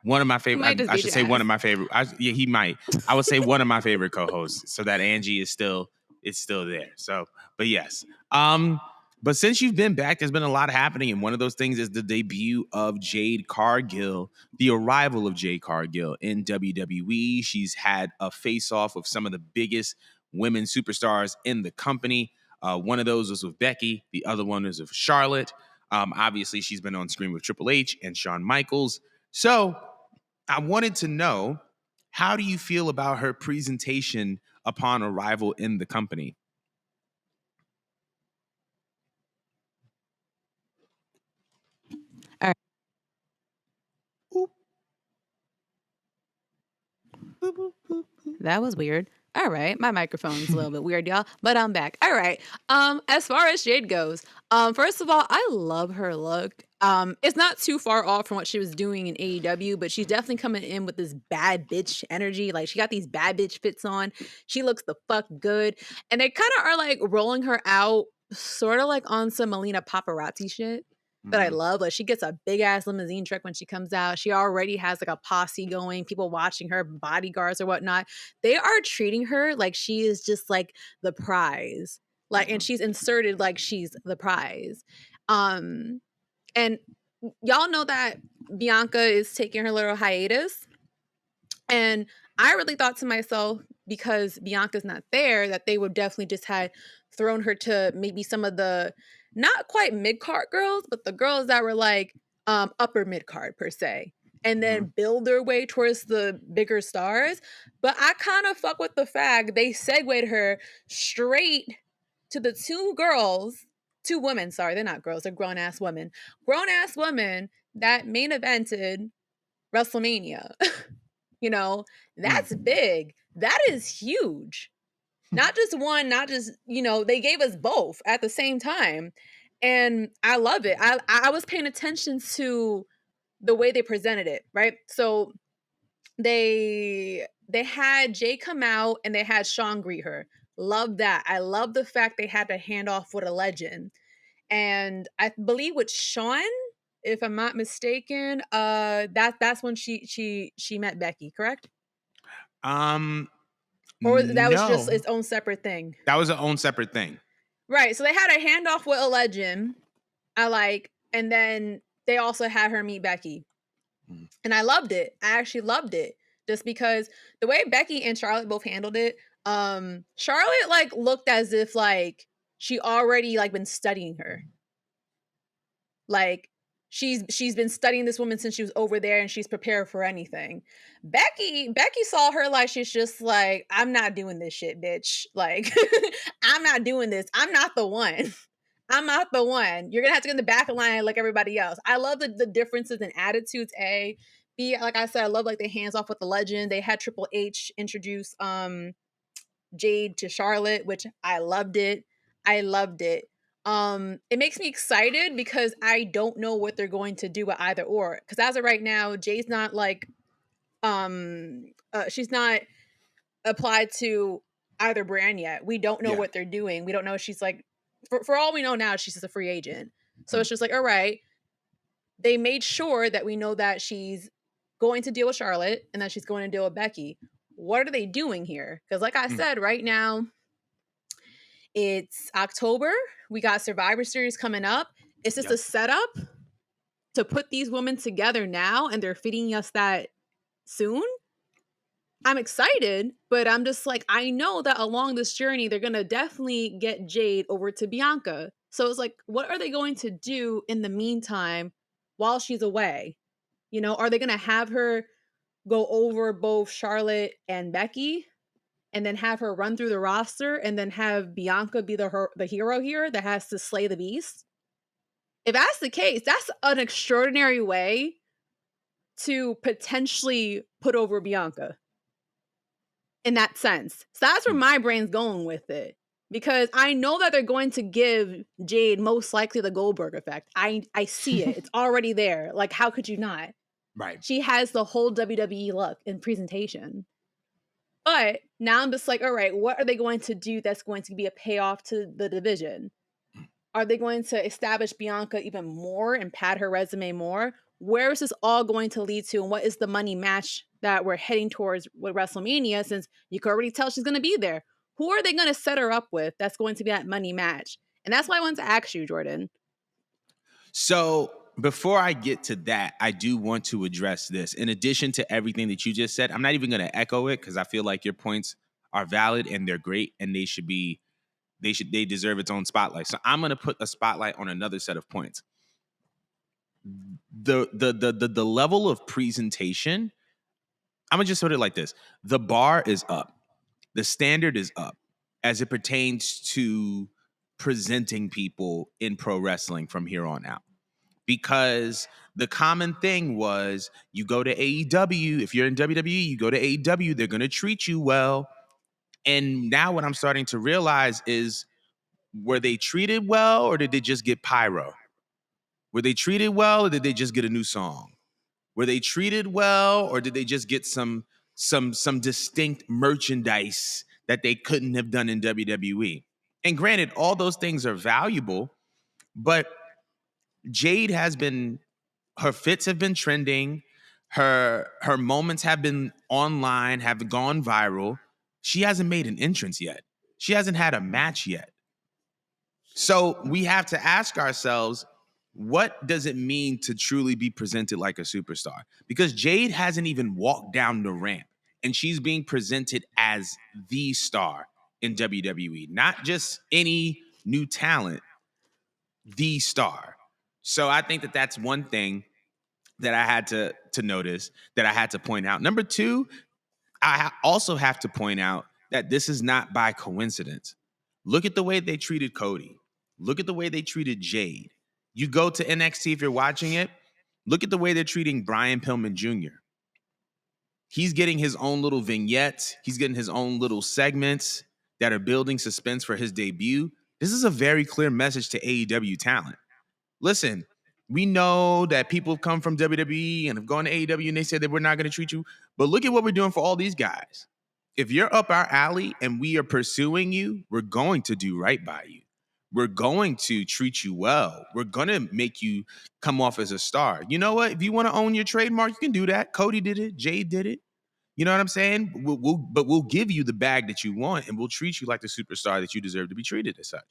One of my He favorite. might just I beat should your say one ass. of my favorite. Yeah, he might. I would say one of my favorite co-hosts, so that Angie is still there. So, but yes. But since you've been back, there's been a lot happening, and one of those things is the debut of Jade Cargill, the arrival of Jade Cargill in WWE. She's had a face-off with some of the biggest women superstars in the company. One of those was with Becky. The other one is with Charlotte. Obviously, she's been on screen with Triple H and Shawn Michaels. So I wanted to know, how do you feel about her presentation upon arrival in the company? All right. That was weird. All right, my microphone's a little bit weird, y'all, but I'm back. All right. As far as Jade goes, first of all, I love her look. It's not too far off from what she was doing in AEW, but she's definitely coming in with this bad bitch energy. Like, she got these bad bitch fits on. She looks the fuck good, and they kind of are like rolling her out, sort of like on some Melina paparazzi shit. That I love. Like, she gets a big ass limousine truck when she comes out. She already has like a posse going, people watching her, bodyguards or whatnot. They are treating her like she is just like the prize. Like, and she's inserted like she's the prize. And y'all know that Bianca is taking her little hiatus. And I really thought to myself, because Bianca's not there, that they would definitely just had thrown her to maybe some of the not quite mid card girls, but the girls that were like upper mid card per se, and then build their way towards the bigger stars. But I kind of fuck with the fact they segued her straight to the two women. Sorry, they're not girls; they're grown ass women that main evented WrestleMania. You know, that's big. That is huge. Not just one, not just, they gave us both at the same time. And I love it. I was paying attention to the way they presented it, right? So they had Jay come out and they had Sean greet her. Love that. I love the fact they had to hand off with a legend. And I believe with Sean, if I'm not mistaken, that's when she met Becky, correct? Or that was just No, its own separate thing? that was their own separate thing. Right. So they had a handoff with a legend. And then they also had her meet Becky. And I loved it. I actually loved it. Just because the way Becky and Charlotte both handled it, Charlotte like looked as if like she already like been studying her. Like she's been studying this woman since she was over there and she's prepared for anything. Becky saw her like she's just like, I'm not doing this shit, bitch. Like I'm not doing this. I'm not the one. I'm not the one. You're gonna have to get in the back of line like everybody else. I love the differences in attitudes. A, B, like I said, I love like the hands off with the legend. They had Triple H introduce Jade to Charlotte, which I loved it. I loved it. It makes me excited because I don't know what they're going to do with either or. Because as of right now, Jade's not like she's not applied to either brand yet. We don't know what they're doing. We don't know if she's like, for all we know now, she's just a free agent. So it's just like, all right, they made sure that we know that she's going to deal with Charlotte and that she's going to deal with Becky. What are they doing here? Because like I said, right now, it's October. We got Survivor Series coming up. Is this a setup to put these women together now and they're feeding us that soon? I'm excited, but I'm just like, I know that along this journey, they're going to definitely get Jade over to Bianca. So it's like, what are they going to do in the meantime while she's away? Are they going to have her go over both Charlotte and Becky and then have her run through the roster and then have Bianca be the hero here that has to slay the beast? If that's the case, that's an extraordinary way to potentially put over Bianca in that sense. So that's where my brain's going with it. Because I know that they're going to give Jade most likely the Goldberg effect. I see it. It's already there. Like, how could you not? Right. She has the whole WWE look and presentation. But now I'm just like, all right, what are they going to do that's going to be a payoff to the division? Are they going to establish Bianca even more and pad her resume more? where is this all going to lead to, and what is the money match that we're heading towards with WrestleMania, since you can already tell she's going to be there. Who are they going to set her up with that's going to be that money match? And that's why I wanted to ask you, Jordan. So before I get to that, I do want to address this. In addition to everything that you just said, I'm not even going to echo it because I feel like your points are valid and they're great and they deserve its own spotlight. So I'm going to put a spotlight on another set of points. The level of presentation, I'm going to just put it like this. The bar is up. The standard is up as it pertains to presenting people in pro wrestling from here on out. Because the common thing was you go to AEW, if you're in WWE, you go to AEW, they're going to treat you well. And now what I'm starting to realize is, were they treated well or did they just get pyro? Were they treated well or did they just get a new song? Were they treated well or did they just get some distinct merchandise that they couldn't have done in WWE? And granted, all those things are valuable, but Jade has been, her fits have been trending, her moments have been online, have gone viral. She hasn't made an entrance yet. She hasn't had a match yet. So we have to ask ourselves, what does it mean to truly be presented like a superstar? Because Jade hasn't even walked down the ramp and she's being presented as the star in WWE, not just any new talent, the star. So I think that that's one thing that I had to notice, that I had to point out. Number two, I also have to point out that this is not by coincidence. Look at the way they treated Cody. Look at the way they treated Jade. You go to NXT if you're watching it, look at the way they're treating Brian Pillman Jr. He's getting his own little vignettes. He's getting his own little segments that are building suspense for his debut. This is a very clear message to AEW talent. Listen, we know that people have come from WWE and have gone to AEW and they said that we're not going to treat you. But look at what we're doing for all these guys. If you're up our alley and we are pursuing you, we're going to do right by you. We're going to treat you well. We're going to make you come off as a star. You know what? If you want to own your trademark, you can do that. Cody did it. Jade did it. You know what I'm saying? We'll give you the bag that you want and we'll treat you like the superstar that you deserve to be treated as such.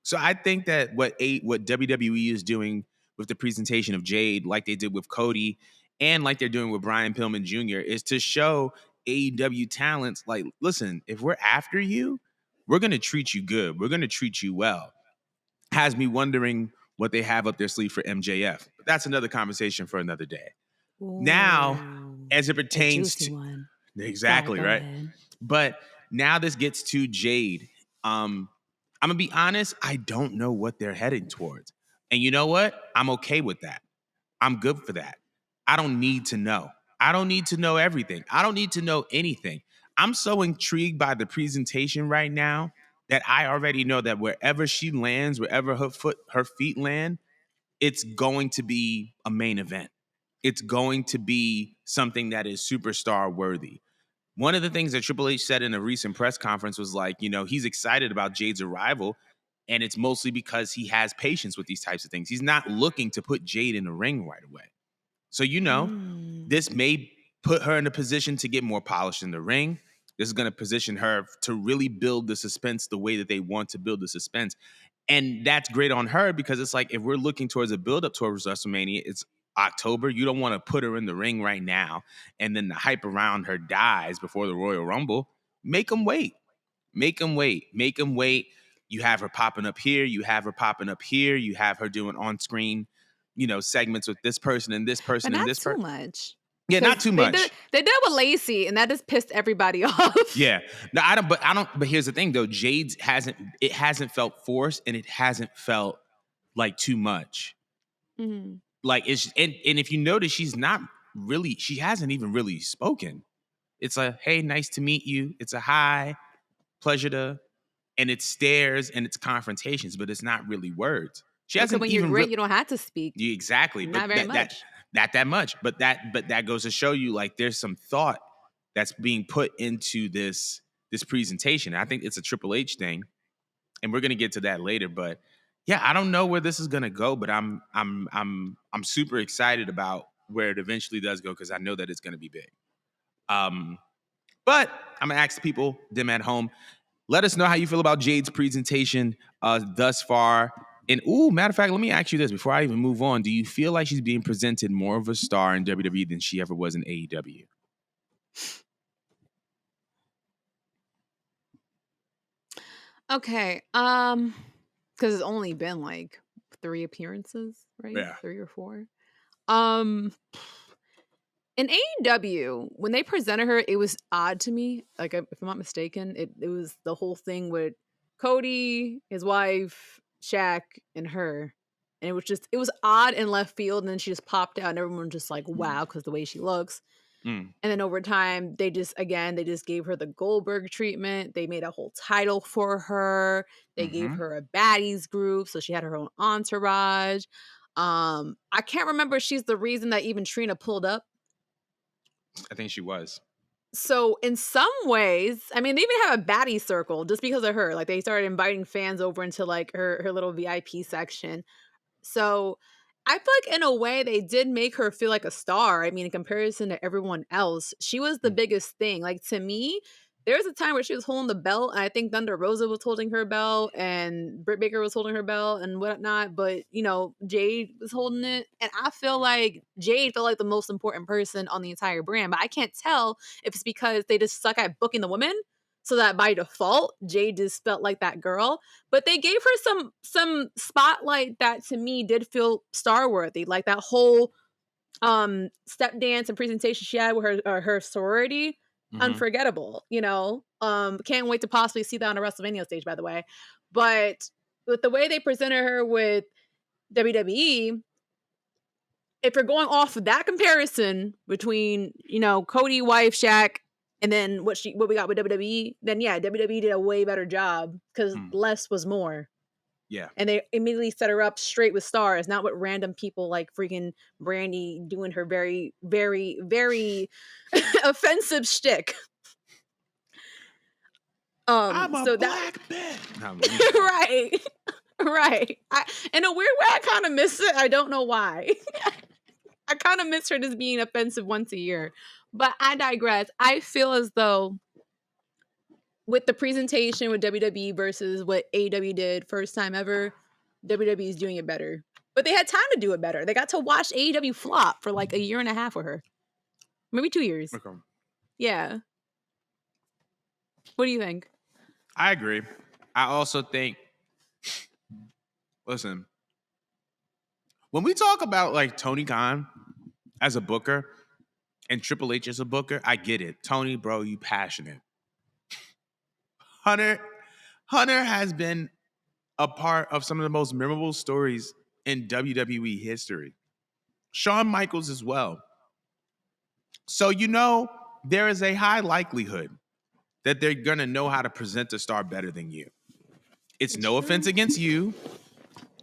So I think that what WWE is doing with the presentation of Jade, like they did with Cody and like they're doing with Brian Pillman Jr., is to show AEW talents like, listen, if we're after you, we're going to treat you good. We're going to treat you well. Has me wondering what they have up their sleeve for MJF. But that's another conversation for another day. Ooh, now, as it pertains to one. exactly Sorry, right, ahead. But now this gets to Jade. I'm gonna be honest. I don't know what they're heading towards, and you know what? I'm okay with that. I'm good for that. I don't need to know. I don't need to know everything. I don't need to know anything. I'm so intrigued by the presentation right now that I already know that wherever she lands, wherever her feet land, it's going to be a main event. It's going to be something that is superstar worthy. One of the things that Triple H said in a recent press conference was like, he's excited about Jade's arrival, and it's mostly because he has patience with these types of things. He's not looking to put Jade in the ring right away. So, this may put her in a position to get more polished in the ring. This is going to position her to really build the suspense the way that they want to build the suspense. And that's great on her because it's like, if we're looking towards a build-up towards WrestleMania, it's October. You don't want to put her in the ring right now and then the hype around her dies before the Royal Rumble. Make them wait. Make them wait. Make them wait. You have her popping up here. You have her popping up here. You have her doing on-screen, segments with this person and this person But and not this person. too much. Yeah, not too much. They did with Lacey, and that just pissed everybody off. Yeah. No, I don't. But here's the thing, though. Jade's hasn't felt forced, and it hasn't felt like too much. Mm-hmm. Like it's and if you notice, she hasn't even really spoken. It's a hey, nice to meet you. It's a hi, pleasure to, and it's stares and it's confrontations, but it's not really words. She hasn't when even you're great, you don't have to speak. Exactly. Not but very much. Not that much. But that goes to show you like there's some thought that's being put into this presentation. I think it's a Triple H thing, and we're gonna get to that later. But yeah, I don't know where this is gonna go, but I'm super excited about where it eventually does go, because I know that it's going to be big. But I'm gonna ask people, them at home, let us know how you feel about Jade's presentation thus far. And matter of fact, let me ask you this before I even move on. Do you feel like she's being presented more of a star in WWE than she ever was in AEW? Okay. Because it's only been like 3 appearances, right? Yeah. 3 or 4. Um, in AEW, when they presented her, it was odd to me. Like, if I'm not mistaken, it was the whole thing with Cody, his wife, Shaq, and her. And it was odd in left field. And then she just popped out, and everyone was just like, wow, because the way she looks. Mm. And then over time, they just gave her the Goldberg treatment. They made a whole title for her. They gave her a baddies group, so she had her own entourage. I can't remember if she's the reason that even Trina pulled up. I think she was. So in some ways, I mean, they even have a baddie circle just because of her. Like, they started inviting fans over into like her little VIP section. So I feel like in a way they did make her feel like a star. I mean, in comparison to everyone else, she was the Mm. biggest thing. Like, to me, there was a time where she was holding the belt, and I think Thunder Rosa was holding her belt, and Britt Baker was holding her belt and whatnot. But Jade was holding it, and I feel like Jade felt like the most important person on the entire brand. But I can't tell if it's because they just suck at booking the women, so that by default Jade just felt like that girl. But they gave her some spotlight that to me did feel star worthy, like that whole step dance and presentation she had with her sorority. Unforgettable. Can't wait to possibly see that on a WrestleMania stage, by the way. But with the way they presented her with WWE, if you're going off of that comparison between Cody, wife, Shaq, and then what we got with WWE, then yeah, WWE did a way better job because less was more. Yeah. And they immediately set her up straight with stars, not with random people like freaking Brandy doing her very, very, very offensive shtick. I'm a So black bitch. No, right, right. In a weird way, I kind of miss it. I don't know why. I kind of miss her just being offensive once a year. But I digress. I feel as though with the presentation with WWE versus what AEW did first time ever, WWE is doing it better. But they had time to do it better. They got to watch AEW flop for like a year and a half with her. Maybe 2 years. Okay. Yeah. What do you think? I agree. I also think, listen, when we talk about like Tony Khan as a booker and Triple H as a booker, I get it. Tony, bro, you passionate. Hunter has been a part of some of the most memorable stories in WWE history. Shawn Michaels as well. So there is a high likelihood that they're gonna know how to present a star better than you. It's no offense against you,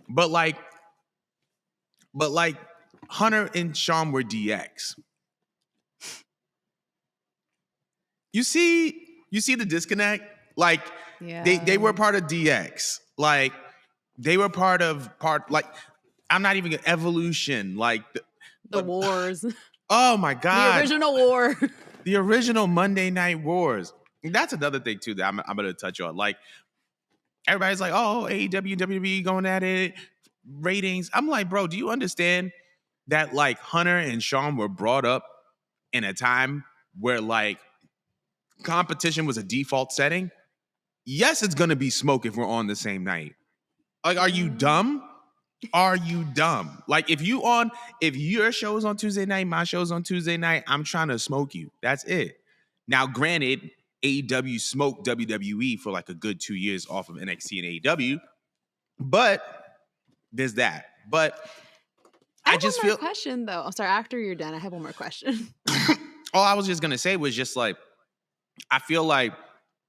but like Hunter and Shawn were DX. You see the disconnect? Like they were part of DX. Like they were like I'm not even Evolution. Like the wars. Oh my God. The original war. The original Monday Night Wars. That's another thing too that I'm gonna touch on. Like everybody's like, oh, AEW, WWE going at it, ratings. I'm like, bro, do you understand that like Hunter and Shawn were brought up in a time where like competition was a default setting? Yes, it's gonna be smoke if we're on the same night. Like, are you dumb? Are you dumb? Like, if your show's on Tuesday night, my show's on Tuesday night, I'm trying to smoke you. That's it. Now, granted, AEW smoked WWE for like a good 2 years off of NXT and AEW, but there's that. But I just have one feel more question though. I'm sorry. After you're done, I have one more question. all I was just gonna say was just like I feel like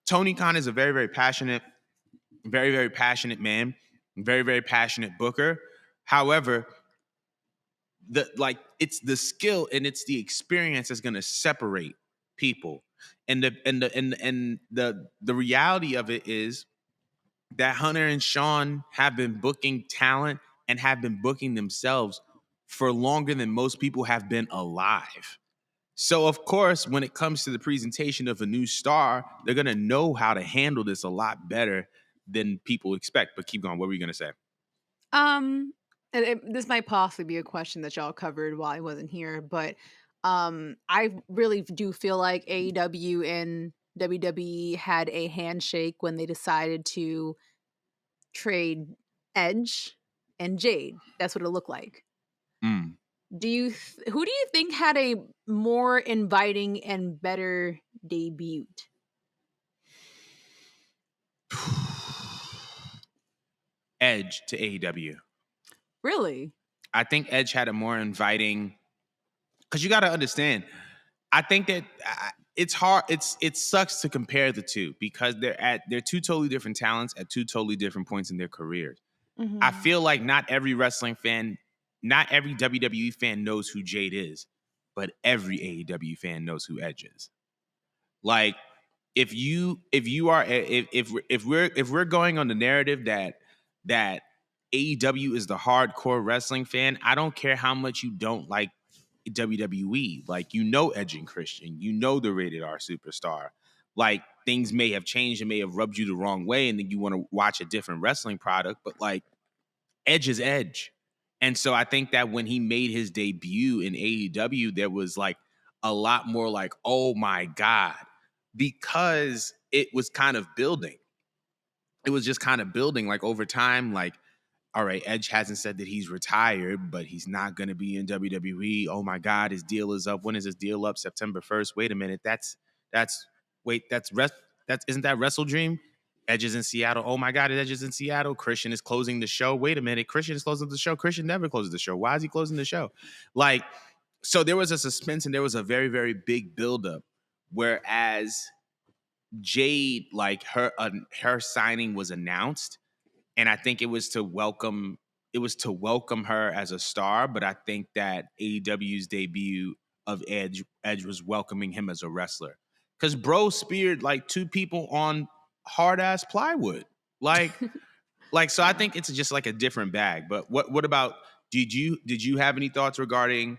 Tony Khan is a very, very passionate man, very, very passionate booker. However, it's the skill and it's the experience that's going to separate people. And the reality of it is that Hunter and Shawn have been booking talent and have been booking themselves for longer than most people have been alive. So, of course, when it comes to the presentation of a new star, they're going to know how to handle this a lot better than people expect. But keep going. What were you going to say? Um, this might possibly be a question that y'all covered while I wasn't here, but I really do feel like AEW and WWE had a handshake when they decided to trade Edge and Jade. That's what it looked like. Mm. Who do you think had a more inviting and better debut? Edge to AEW. Really? I think Edge had a more inviting, because you got to understand, I think that it's hard. It sucks to compare the two because they're two totally different talents at two totally different points in their careers. I Mm-hmm. feel like not every wrestling fan, not every WWE fan knows who Jade is, but every AEW fan knows who Edge is. Like, if we're going on the narrative that AEW is the hardcore wrestling fan, I don't care how much you don't like WWE. Like, Edge and Christian, the rated R superstar. Like, things may have changed and may have rubbed you the wrong way, and then you want to watch a different wrestling product, but like, Edge is Edge. And so I think that when he made his debut in AEW, there was like a lot more like, oh my God, because it was kind of building. It was just kind of building like over time, like, all right, Edge hasn't said that he's retired, but he's not going to be in WWE. Oh my God, his deal is up. When is his deal up? September 1st. Wait a minute. Isn't that Wrestle Dream? Edge is in Seattle. Oh my God, Edge is in Seattle. Christian is closing the show. Wait a minute. Christian is closing the show. Christian never closes the show. Why is he closing the show? Like, so there was a suspense and there was a very, very big buildup. Whereas Jade, like her signing was announced, and I think it was to welcome her as a star. But I think that AEW's debut of Edge was welcoming him as a wrestler, because bro speared like two people on hard ass plywood, like so. I think it's just like a different bag. But what about, did you have any thoughts regarding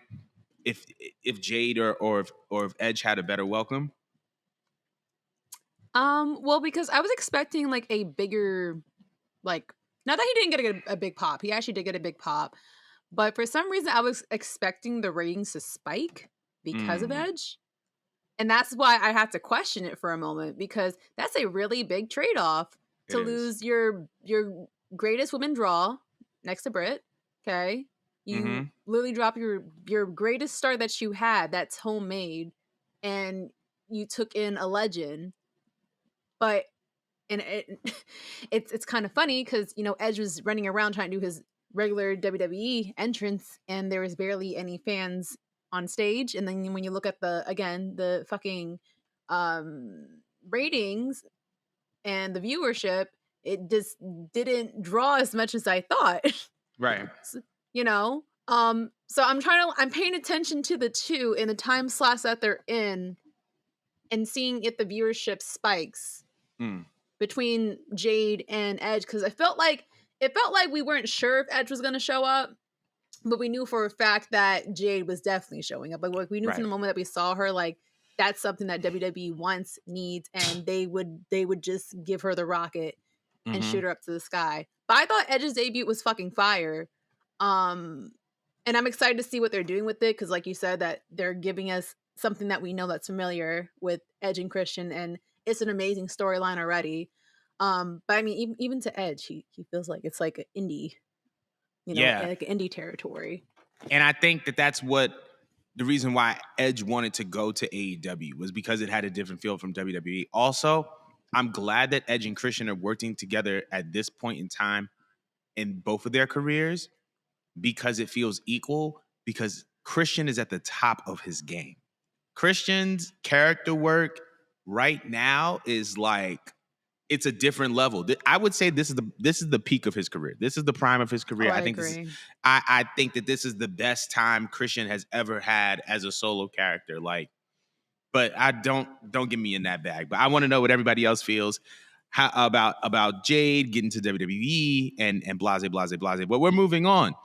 if Jade or if Edge had a better welcome? Well, because I was expecting like a bigger, like, not that he didn't get a big pop. He actually did get a big pop, but for some reason I was expecting the ratings to spike because of Mm, Edge. And that's why I had to question it for a moment, because that's a really big trade-off it to is. lose your greatest woman draw next to Britt. Okay. You Mm-hmm. literally drop your greatest star that you had that's homemade, and you took in a legend. But and it's kind of funny because Edge was running around trying to do his regular WWE entrance, and there was barely any fans on stage. And then when you look at the fucking ratings and the viewership, it just didn't draw as much as I thought. Right. you know. So I'm paying attention to the two in the time slots that they're in, and seeing if the viewership spikes Mm, between Jade and Edge, because it felt like we weren't sure if Edge was going to show up, but we knew for a fact that Jade was definitely showing up. Like we knew from right. the moment that we saw her, like that's something that WWE wants, needs, and they would just give her the rocket and Mm-hmm. shoot her up to the sky. But I thought Edge's debut was fucking fire. Um, and I'm excited to see what they're doing with it, because like you said, that they're giving us something that we know that's familiar with Edge and Christian, and it's an amazing storyline already. But I mean, even to Edge, he feels like it's like an indie, Yeah. like an indie territory. And I think that that's what the reason why Edge wanted to go to AEW was because it had a different feel from WWE. Also, I'm glad that Edge and Christian are working together at this point in time in both of their careers, because it feels equal, because Christian is at the top of his game. Christian's character work right now is like, it's a different level. I would say this is the peak of his career. This is the prime of his Oh, career. I I think this is agree. I think that this is the best time Christian has ever had as a solo character. Like, but I don't get me in that bag. But I want to know what everybody else feels about Jade getting to WWE and blase blase blase. But we're moving on.